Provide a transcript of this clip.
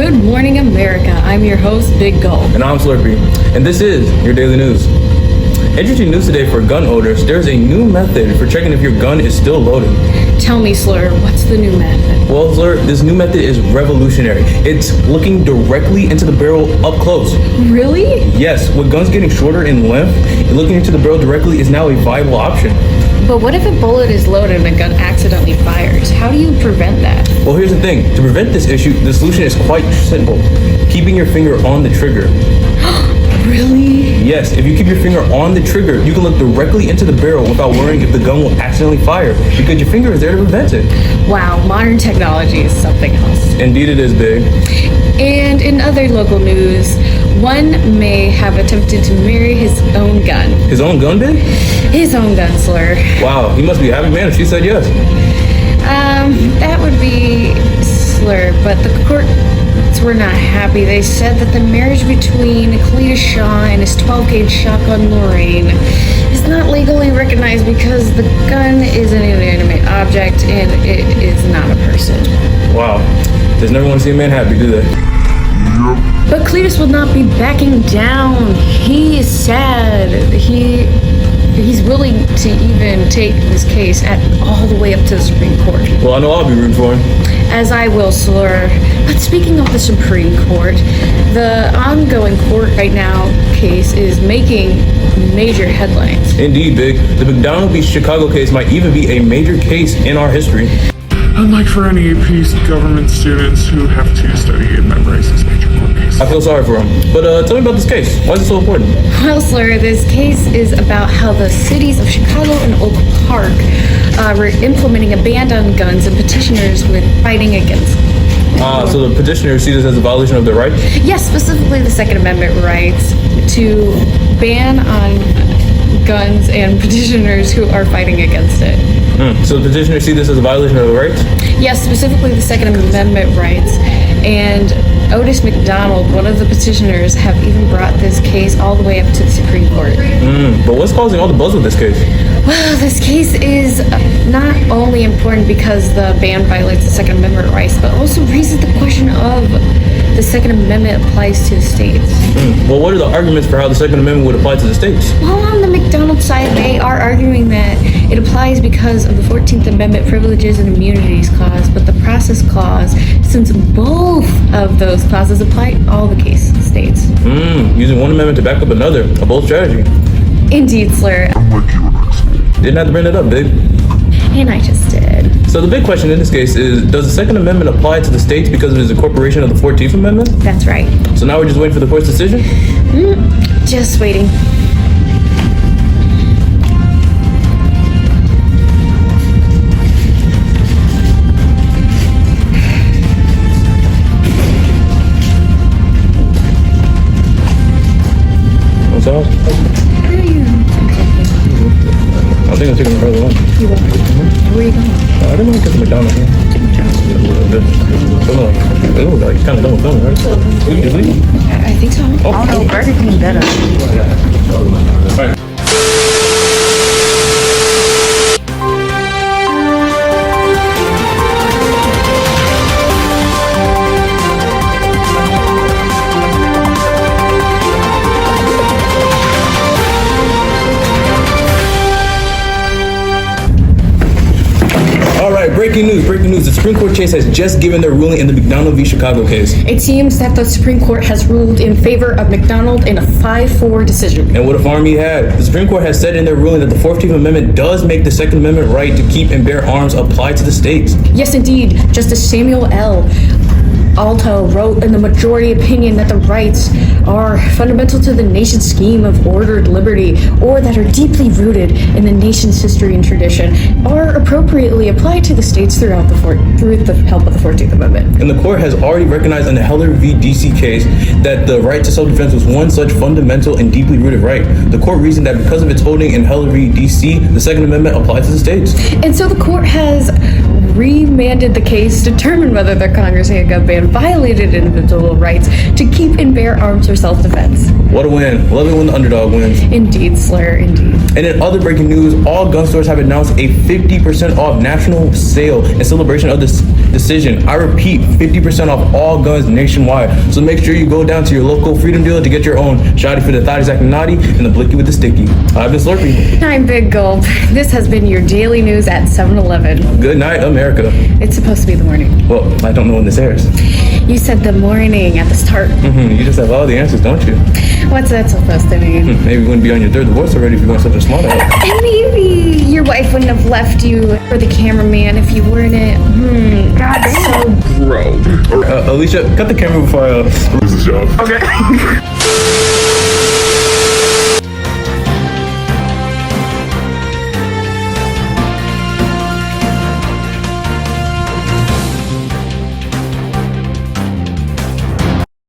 Good morning, America. I'm your host, Big Gulp. And I'm Slurpee. And this is your daily news. Interesting news today for gun owners. There's a new method for checking if your gun is still loaded. Tell me, Slur, what's the new method? Well, Slur, this new method is revolutionary. It's looking directly into the barrel up close. Really? Yes, with guns getting shorter in length, looking into the barrel directly is now a viable option. But what if a bullet is loaded and a gun accidentally fires? How do you prevent that? Well, here's the thing. To prevent this issue, the solution is quite simple. Keeping your finger on the trigger. Really? Yes, if you keep your finger on the trigger, you can look directly into the barrel without worrying if the gun will accidentally fire, because your finger is there to prevent it. Wow, modern technology is something else. Indeed it is, big. And in other local news, one may have attempted to marry his own gun. His own gun, big? His own gun, Slur. Wow, he must be a happy man if she said yes. That would be Slur, but the courts were not happy. They said that the marriage between Cletus Shaw and his 12-gauge shotgun Lorraine is not legally recognized because the gun is an inanimate object and it is not a person. Wow, there's never want to see a man happy, do they? But Cletus will not be backing down. He is sad. He's willing to even take this case all the way up to the Supreme Court. Well, I know I'll be rooting for him. As I will, Slur. But speaking of the Supreme Court, the ongoing court right now case is making major headlines. Indeed, big. The McDonald v. Chicago case might even be a major case in our history. Unlike for any AP government students who have to study and memorize this major court case. I feel sorry for him. But tell me about this case. Why is it so important? Well, Slur, this case is about how the cities of Chicago and Oak Park were implementing a ban on guns and petitioners with fighting against. So the petitioners see this as a violation of their rights? Yes, specifically the Second Amendment rights to ban on guns and petitioners who are fighting against it. So the petitioners see this as a violation of their rights? Yes, specifically the Second Amendment rights. And Otis McDonald, one of the petitioners, have even brought this case all the way up to the Supreme Court. But what's causing all the buzz with this case? Well, this case is not only important because the ban violates the Second Amendment rights, but also raises the question of the Second Amendment applies to the states. Well, what are the arguments for how the Second Amendment would apply to the states? Well, on the McDonald side, they are arguing that it applies because of the 14th Amendment privileges and immunities clause, but the process clause, since both of those clauses apply to all the states. Using one amendment to back up another, a bold strategy. Indeed, Slur. Didn't have to bring that up, big. And I just did. So the big question in this case is, does the Second Amendment apply to the states because it is a incorporation of the 14th Amendment? That's right. So now we're just waiting for the court's decision? Just waiting. What's up? I think I'm taking the further one. You are. Where are you going? I don't know if it's McDonald's. Like kind of done with filming, right? Is we? I think so. Oh no, Burger King better. All right. Breaking news. The Supreme Court case has just given their ruling in the McDonald v. Chicago case. It seems that the Supreme Court has ruled in favor of McDonald in a 5-4 decision. And what a farm he had. The Supreme Court has said in their ruling that the 14th Amendment does make the Second Amendment right to keep and bear arms apply to the states. Yes, indeed. Justice Samuel L. Alito wrote in the majority opinion that the rights are fundamental to the nation's scheme of ordered liberty, or that are deeply rooted in the nation's history and tradition, are appropriately applied to the states through the help of the 14th Amendment. And the court has already recognized in the Heller v. DC case that the right to self-defense was one such fundamental and deeply rooted right. The court reasoned that because of its holding in Heller v. DC, the Second Amendment applies to the states. And so the court has remanded the case to determine whether the Congress handgun ban violated individual rights to keep and bear arms for self-defense. What a win. Love it when the underdog wins. Indeed, Slur, indeed. And in other breaking news, all gun stores have announced a 50% off national sale in celebration of this decision. I repeat, 50% off all guns nationwide. So make sure you go down to your local Freedom dealer to get your own Shotty for the Thotty Zack Naughty and the Blicky with the Sticky. I've been Slurpee. I'm Big Gulp. This has been your daily news at 7-Eleven. Good night, America. It's supposed to be the morning. Well, I don't know when this airs. You said the morning at the start. You just have all the answers, don't you? What's that supposed to mean? Maybe you wouldn't be on your third divorce already if you weren't such a smart ass. And maybe your wife wouldn't have left you for the cameraman if you weren't it. God, so Bro. Alicia, cut the camera before I... This is a joke. Okay.